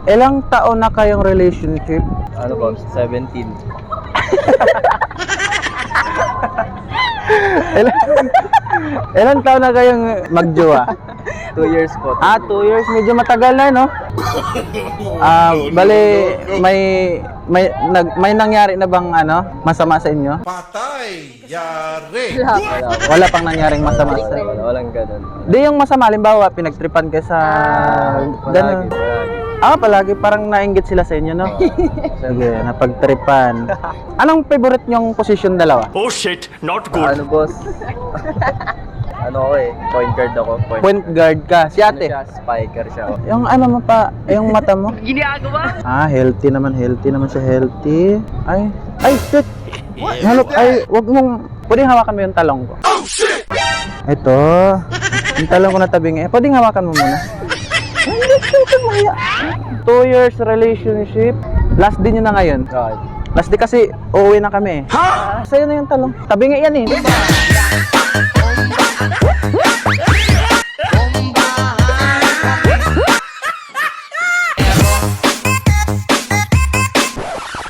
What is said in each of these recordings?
Ilang taon na kayong relationship? Ano po? 17. Ilang taon na kayong magjowa? 2 years po. 2 years. Medyo matagal na, no? Bale, may nangyari na bang masama sa inyo? Patay! Yari! Wala pang nangyaring masama sa inyo. Walang ganun. Di yung masama, halimbawa, pinagtripan kayo sa ganun. Palagi. Palagi parang nainggit sila sa inyo, no? Sige, napagtripan. Anong favorite nyong position dalawa? Oh shit! Not good! Ano boss? Ano ako point guard ako. Point guard ka. Si ate? Siya, spiker siya. Yung mo pa, yung mata mo? Ginagawa? Healthy naman siya, healthy. Ay, shit! Halok, wag mong, pwedeng hawakan mo yung talong ko. Oh shit! Ito, yung talong ko na tabing pwedeng hawakan mo muna. 2 years relationship. Last din yun na ngayon. God. Last day kasi uuwi na kami. Ha? Sa'yo na yung talong. Tabingi yan eh.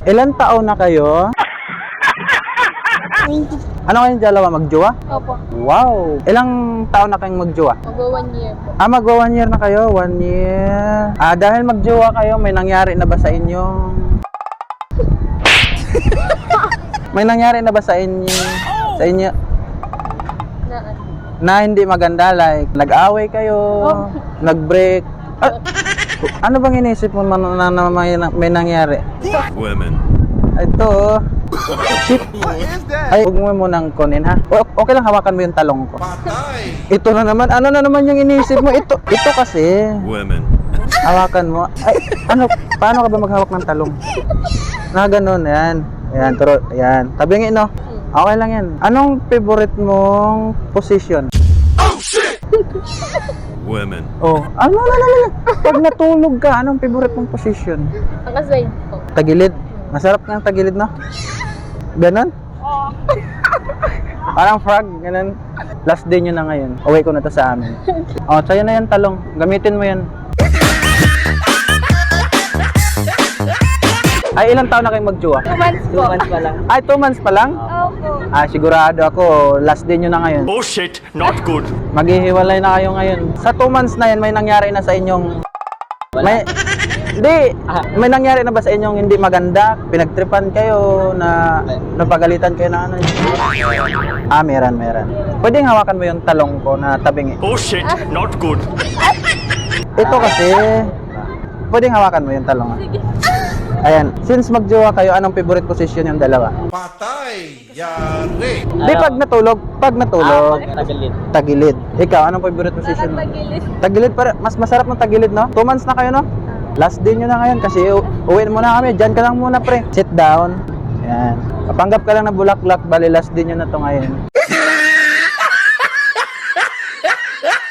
Ilan taon na kayo? 20. Ano kayong dalawa? Magjowa? Opo. Wow! Ilang taon na kayong magjowa? Magwa 1 year po. Magwa 1 year na kayo? 1 year. Dahil magjowa kayo, may nangyari na ba sa inyo? May nangyari na ba sa inyo? Sa inyo? Na hindi maganda, like nag-away kayo, nag-break. Ano bang inisip mo na may nangyari? Women. Ito, shit. Ay, huwag mo munang kunin, ha? Okay lang, hawakan mo yung talong ko. Patay! Ito na naman, ano na naman yung inisip mo? Ito kasi, Women. hawakan mo. Ay, paano ka ba maghawak ng talong? Na ganun, yan. Yan, turo, yan. Tabingin, no? Okay lang yan. Anong favorite mong position? Oh shit! Women. Ano. Pag natulog ka, anong favorite mong position? Nakaside po. Tagilid. Masarap ng tagilid, no? Ganon? Parang frog, ganon. Last day nyo na ngayon. Uwi ko na to sa amin. Sa'yo na yan, talong. Gamitin mo yan. Ay, ilang taon na kayong magjowa? 2 months po. 2 months pa lang. Ay, 2 months pa lang? Opo. Sigurado ako, last day nyo na ngayon. Oh shit! Not good! Maghihiwalay na kayo ngayon. Sa 2 months na yan, may nangyari na sa inyong... May nangyari na ba sa inyong hindi maganda? Pinagtripan kayo, napagalitan kayo na ano? Meron. Pwedeng hawakan mo yung talong ko na tabingi. Oh shit! Not good! Ito kasi, pwedeng hawakan mo yung talong. Ayan, since magjowa kayo, anong favorite position yung dalawa? Patay! Yari! Di pag natulog, Tagilid. tagilid. Ikaw, anong favorite position mo? Tagilid. Tagilid, mas masarap ng tagilid, no? 2 months na kayo, no? Last day nyo na ngayon kasi uwiin mo na kami. Diyan ka lang muna, pre. Sit down. Yan. Kapanggap ka lang na bulaklak, bali last day nyo na to ngayon.